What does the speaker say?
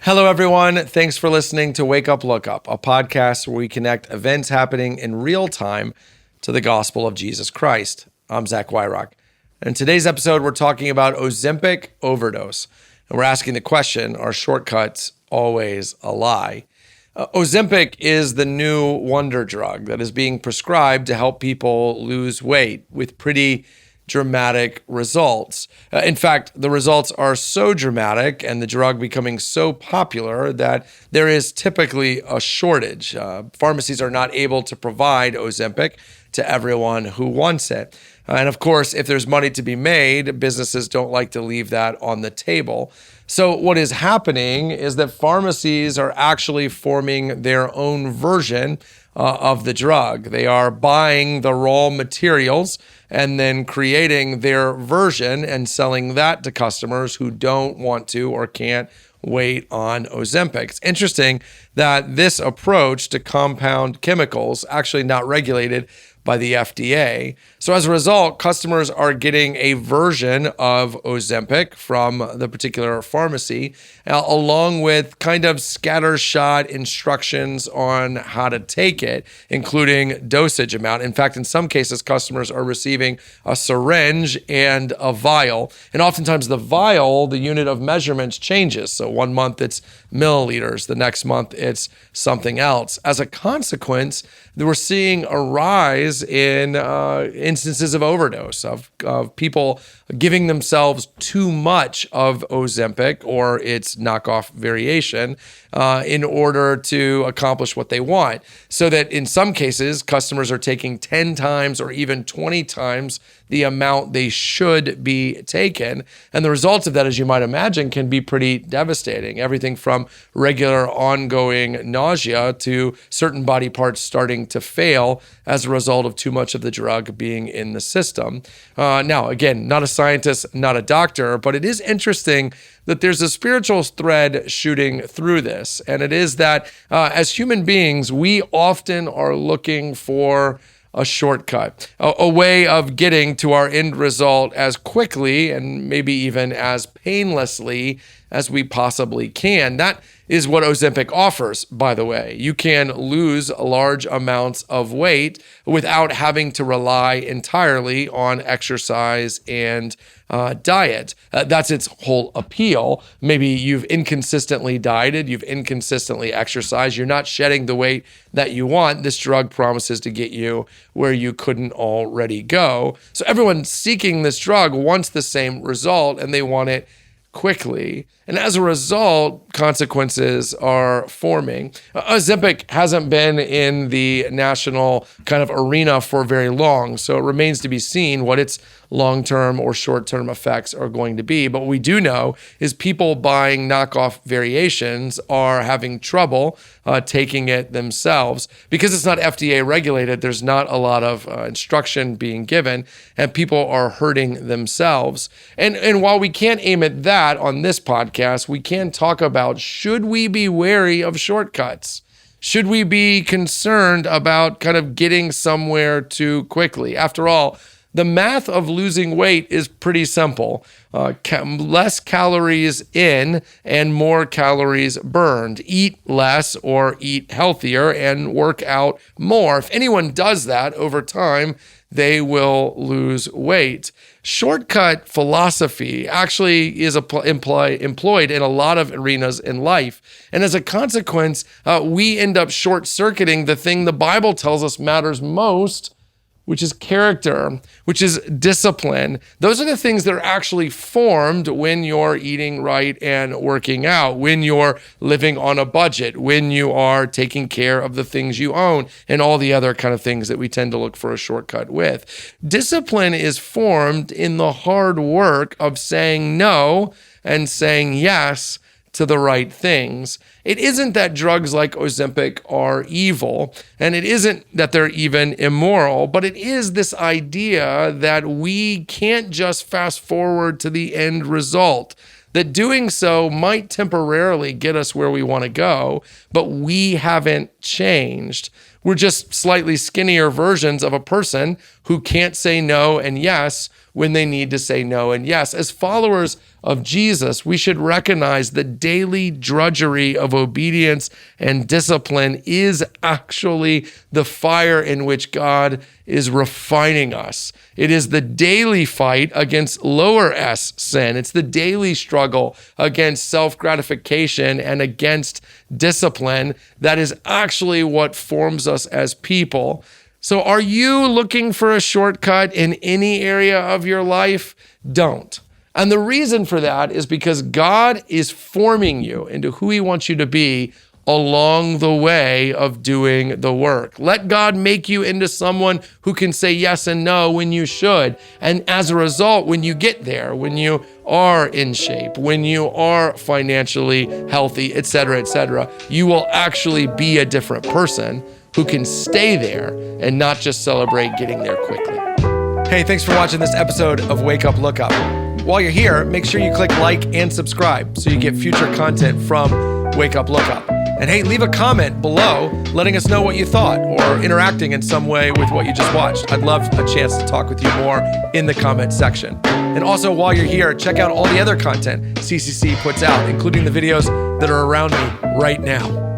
Hello, everyone. Thanks for listening to Wake Up, Look Up, a podcast where we connect events happening in real time to the gospel of Jesus Christ. I'm Zach Wyrock. In today's episode, we're talking about Ozempic overdose. And we're asking the question, are shortcuts always a lie? Ozempic is the new wonder drug that is being prescribed to help people lose weight with pretty dramatic results. In fact, the results are so dramatic and the drug becoming so popular that there is typically a shortage. Pharmacies are not able to provide Ozempic to everyone who wants it. And of course, if there's money to be made, businesses don't like to leave that on the table. So what is happening is that pharmacies are actually forming their own version of the drug. They are buying the raw materials and then creating their version and selling that to customers who don't want to or can't wait on Ozempic. It's interesting that this approach to compound chemicals actually not regulated by the FDA. So as a result, customers are getting a version of Ozempic from the particular pharmacy, along with kind of scattershot instructions on how to take it, including dosage amount. In fact, in some cases, customers are receiving a syringe and a vial. And oftentimes the vial, the unit of measurements changes. So one month it's milliliters, the next month it's something else. As a consequence, we're seeing a rise in instances of overdose, of people giving themselves too much of Ozempic or its knockoff variation in order to accomplish what they want. So that in some cases, customers are taking 10 times or even 20 times the amount they should be taken. And the results of that, as you might imagine, can be pretty devastating. Everything from regular ongoing nausea to certain body parts starting to fail as a result of too much of the drug being in the system. Now, again, not a scientist, not a doctor, but it is interesting that there's a spiritual thread shooting through this. And it is that as human beings, we often are looking for a shortcut, a way of getting to our end result as quickly and maybe even as painlessly as we possibly can. That is what Ozempic offers, by the way. You can lose large amounts of weight without having to rely entirely on exercise and diet. That's its whole appeal. Maybe you've inconsistently dieted, you've inconsistently exercised, you're not shedding the weight that you want. This drug promises to get you where you couldn't already go. So everyone seeking this drug wants the same result and they want it quickly. And as a result, consequences are forming. Ozempic hasn't been in the national kind of arena for very long, so it remains to be seen what its long-term or short-term effects are going to be. But what we do know is people buying knockoff variations are having trouble taking it themselves. Because it's not FDA regulated, there's not a lot of instruction being given, and people are hurting themselves. And while we can't aim at that on this podcast, we can talk about, should we be wary of shortcuts? Should we be concerned about kind of getting somewhere too quickly? After all, the math of losing weight is pretty simple. Less calories in and more calories burned. Eat less or eat healthier and work out more. If anyone does that over time, they will lose weight. Shortcut philosophy actually is employed in a lot of arenas in life. And as a consequence, we end up short-circuiting the thing the Bible tells us matters most, which is character, which is discipline. Those are the things that are actually formed when you're eating right and working out, when you're living on a budget, when you are taking care of the things you own, and all the other kind of things that we tend to look for a shortcut with. Discipline is formed in the hard work of saying no and saying yes to the right things. It isn't that drugs like Ozempic are evil, and it isn't that they're even immoral, but it is this idea that we can't just fast forward to the end result, that doing so might temporarily get us where we want to go, but we haven't changed. We're just slightly skinnier versions of a person who can't say no and yes when they need to say no and yes. As followers of Jesus, we should recognize the daily drudgery of obedience and discipline is actually the fire in which God is refining us. It is the daily fight against lower S sin. It's the daily struggle against self-gratification and against discipline that is actually what forms us as people. So are you looking for a shortcut in any area of your life? Don't. And the reason for that is because God is forming you into who he wants you to be along the way of doing the work. Let God make you into someone who can say yes and no when you should. And as a result, when you get there, when you are in shape, when you are financially healthy, et cetera, you will actually be a different person who can stay there and not just celebrate getting there quickly. Hey, thanks for watching this episode of Wake Up Look Up. While you're here, make sure you click like and subscribe so you get future content from Wake Up Look Up. And hey, leave a comment below letting us know what you thought or interacting in some way with what you just watched. I'd love a chance to talk with you more in the comment section. And also, while you're here, check out all the other content CCC puts out, including the videos that are around me right now.